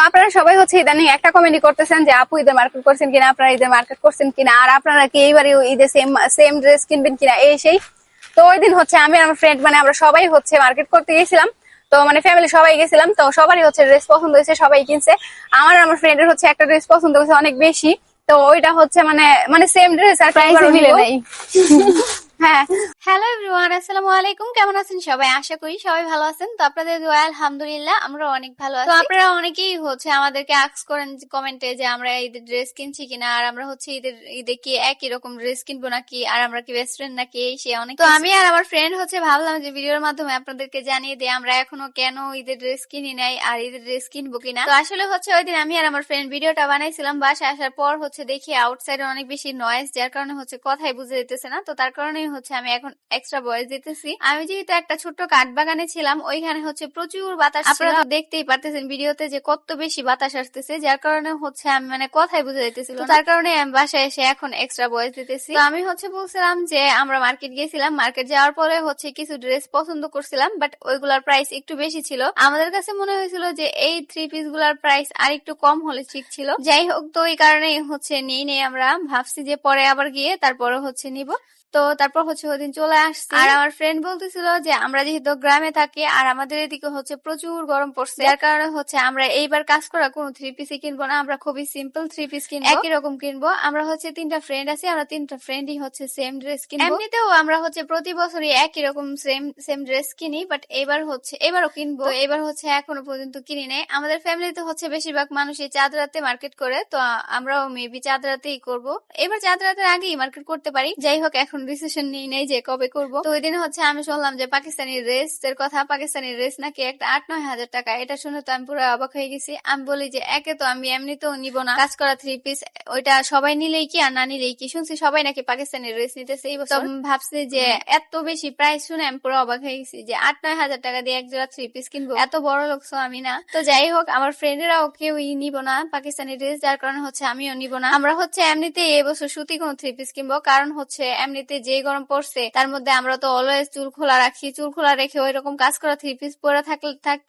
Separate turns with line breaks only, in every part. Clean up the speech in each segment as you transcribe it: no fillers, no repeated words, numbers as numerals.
আপনারা সবাই হচ্ছে ইদানিং একটা কমেন্ট করতেছেন যে আপু ঈদের মার্কেট করছেন কিনা, আপনারা ঈদের মার্কেট করছেন কিনা, আর আপনারা কি এইবারে ঈদে সেম ড্রেস কিনবেন কিনা এই সেই। তো ওই দিন হচ্ছে আমি আর আমার ফ্রেন্ড মানে আমরা সবাই হচ্ছে মার্কেট করতে গেছিলাম। তো মানে ফ্যামিলি সবাই গেছিলাম, তো সবারই হচ্ছে ড্রেস পছন্দ হয়েছে, সবাই কিনছে। আমার আর আমার ফ্রেন্ডের হচ্ছে একটা ড্রেস পছন্দ হয়েছে অনেক বেশি। তো ওইটা হচ্ছে মানে মানে সেম ড্রেস আর
প্রাইস মিলে নাই।
হ্যাঁ,
হ্যালো এভরিওয়ান, আসসালামু আলাইকুম। কেমন আছেন সবাই? আশা করি সবাই ভালো আছেন। তো আপনাদের দোয়া আলহামদুলিল্লাহ আমরা অনেক ভালো আছি। তো আপনারা অনেকেই হচ্ছে আমাদেরকে আস্ক করেন কমেন্টে যে আমরা ঈদের ড্রেস কিনছি কিনা, আর আমরা হচ্ছে ঈদে কি একই রকম ড্রেস কিনবো নাকি, আর আমরা কি বেস্ট ফ্রেন্ড নাকি এই সে অনেক। তো আমি আর আমার ফ্রেন্ড হচ্ছে ভাবলাম যে ভিডিওর মাধ্যমে আপনাদেরকে জানিয়ে দিই আমরা এখনো কেন ঈদের ড্রেস কিনি নাই আর ঈদের ড্রেস কিনবো কিনা। তো আসলে হচ্ছে ওই দিন আমি আর আমার ফ্রেন্ড ভিডিওটা বানাইছিলাম, বাসায় আসার পর হচ্ছে দেখি আউটসাইডে অনেক বেশি নয়েজ, যার কারণে হচ্ছে কথাই বুঝে যেতেছে না। তো তার কারণেই হচ্ছে আমি এখন এক্সট্রা ভয়েস দিতেছি। আমি যেহেতু একটা ছোট্ট কাঠ বাগানে ছিলাম, ওইখানে হচ্ছে প্রচুর বাতাস, আপনারা তো দেখতেই পারতেছেন ভিডিওতে যে কত বেশি বাতাস আসতেছে, যার কারণে হচ্ছে আমি মানে কথাই বুঝে যাইতেছিল। তার কারণে আমি বাসায় এসে এখন এক্সট্রা ভয়েস দিতেছি। তো আমি হচ্ছে বলছিলাম যে আমরা মার্কেট গেছিলাম, মার্কেট যাওয়ার পরে হচ্ছে কিছু ড্রেস পছন্দ করছিলাম, বাট ওইগুলার প্রাইস একটু বেশি ছিল। আমাদের কাছে মনে হয়েছিল যে এই থ্রি পিস গুলার প্রাইস আর একটু কম হলে ঠিক ছিল। যাই হোক, তো এই কারণে হচ্ছে নেই আমরা ভাবছি যে পরে আবার গিয়ে তারপরে হচ্ছে নিব। তো তারপর হচ্ছে ওইদিন চলে আসছি, আর আমার ফ্রেন্ড বলতেছিল যে আমরা যেহেতু গ্রামে থাকি আর আমাদের এদিকে হচ্ছে প্রচুর গরম পড়ছে, যার কারণে হচ্ছে আমরা এইবার কাজ করা কোনো থ্রি পিসই কিনবো না, আমরা খুবই সিম্পল থ্রি পিস কিনবো, একই রকম কিনবো। আমরা হচ্ছে তিনটা ফ্রেন্ড আছি, আমরা তিনটা ফ্রেন্ডই হচ্ছে সেম ড্রেস কিনবো। এমনিতেও আমরা হচ্ছে প্রতি বছরই একই রকম সেম ড্রেস কিনি, বাট এবারও কিনবো। তো এবার হচ্ছে এখনো পর্যন্ত কিনি নাই। আমাদের ফ্যামিলিতে হচ্ছে বেশিরভাগ মানুষই চাঁদ রাতে মার্কেট করে, তো আমরাও মেবি চাঁদ রাতেই করবো। এবার চাঁদ রাতের আগেই মার্কেট করতে পারি। যাই হোক, এখন ডিসিশন নিই নাই যে কবে করব। তো ওই দিন হচ্ছে আমি শুনলাম যে পাকিস্তানি ড্রেস এর কথা, পাকিস্তানি ড্রেস নাকি একটা 8-9 হাজার টাকা। এটা শুনে তো আমি পুরো অবাক হয়ে গেছি। আমি বলি যে একে তো আমি এমনিতেও নিব না কাজ করা থ্রি পিস, ওইটা সবাই নিলেই কি আর না নিলেই কি। শুনছি সবাই নাকি পাকিস্তানি ড্রেস নিতেছে এই বছর। ভাবছি যে এত বেশি প্রাইস শুনে আমি পুরো অবাক হয়ে গেছি যে 8-9 হাজার টাকা দিয়ে এক জোড়া থ্রি পিস কিনবো, এত বড় লোক আমি না। তো যাই হোক, আমার ফ্রেন্ডেরাও কেউই নিব না পাকিস্তানি ড্রেস, যার কারণে হচ্ছে আমিও নিব না। আমরা হচ্ছে এমনিতে এবছর সুতি কোনো থ্রি পিস কিনবো, কারণ হচ্ছে এমনিতে যে গরম পড়ছে তার মধ্যে আমরা তো অলওয়েজ চুল খোলা রাখি, চুল খোলা রেখে ওই রকম কাজ করা থ্রি পিস পরে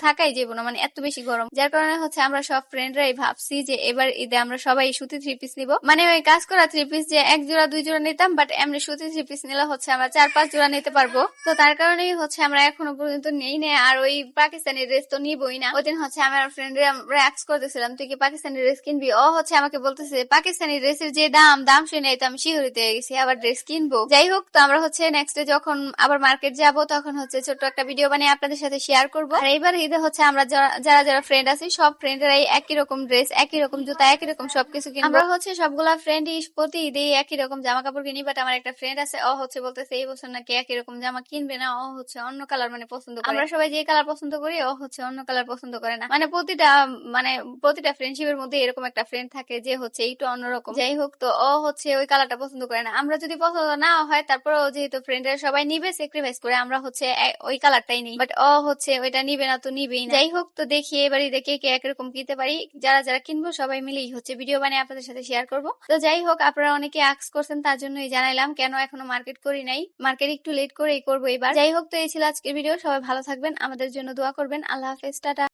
থাকাই যাবো না, মানে এত বেশি গরম। যার কারণে হচ্ছে আমরা সব ফ্রেন্ডরাই ভাবছি যে এবার ঈদে আমরা সবাই সুতি থ্রি পিস নিবো, মানে ওই কাজ করা থ্রি পিস যে এক জোড়া দুই জোড়া নিতাম, বাট এমনি সুতি থ্রি পিস নিলে হচ্ছে আমরা 4-5 জোড়া নিতে পারবো। তো তার কারণেই হচ্ছে আমরা এখনো পর্যন্ত নেই না। আর ওই পাকিস্তানি ড্রেস তো নিবই না। ওই দিন হচ্ছে আমার ফ্রেন্ডরা রিঅ্যাক্ট করতেছিলাম তুই কি পাকিস্তানি ড্রেস কিনবি, ও হচ্ছে আমাকে বলতেছে পাকিস্তানি ড্রেসের যে দাম শুনে তো আমি শিহরিত হয়ে গেছি, আবার ড্রেস কিনবো। যাই হোক, তো আমরা হচ্ছে নেক্সট ডে যখন আবার মার্কেট যাব তখন হচ্ছে ছোট্ট একটা ভিডিও বানিয়ে আপনাদের সাথে শেয়ার করবো। আর এইবার ঈদে হচ্ছে আমরা যারা ফ্রেন্ড আছি সব ফ্রেন্ডেরাই একই রকম ড্রেস, একই রকম জুতা, একই রকম সবকিছু কিনবো। আমরা হচ্ছে সবগুলা ফ্রেন্ডই প্রতি ঈদে একই রকম জামা কাপড় কিনি, বাট আমার একটা ফ্রেন্ড আছে, ও হচ্ছে বলতেছে এই বছর নাকি একই রকম জামা কিনবে না, ও হচ্ছে অন্য কালার মানে পছন্দ করে। আমরা সবাই যে কালার পছন্দ করি ও হচ্ছে অন্য কালার পছন্দ করে না। প্রতিটা ফ্রেন্ডশিপের মধ্যে এরকম একটা ফ্রেন্ড থাকে যে হচ্ছে একটু অন্যরকম। যাই হোক, তো ও হচ্ছে ওই কালারটা পছন্দ করে না। আমরা যদি পছন্দ না হয় তারপরেও যেহেতু ফ্রেন্ডরা সবাই নিবে স্যাক্রিফাইস করে আমরা হচ্ছে ওই কালারটাই নিই, বাট ও হচ্ছে ওইটা নিবে না, তো নিবেই না। যাই হোক, তো দেখি এবারে দেখে কে একরকম কিনতে পারি। যারা কিনবো সবাই মিলেই হচ্ছে ভিডিও বানিয়ে আপনাদের সাথে শেয়ার করবো। তো যাই হোক, আপনারা অনেকে আস্ক করছেন, তার জন্যই জানাইলাম কেন এখনো মার্কেট করি নাই। মার্কেট একটু লেট করেই করবো এবার। যাই হোক, তো এই ছিল আজকের ভিডিও। সবাই ভালো থাকবেন, আমাদের জন্য দোয়া করবেন। আল্লাহ হাফেজ, টাটা।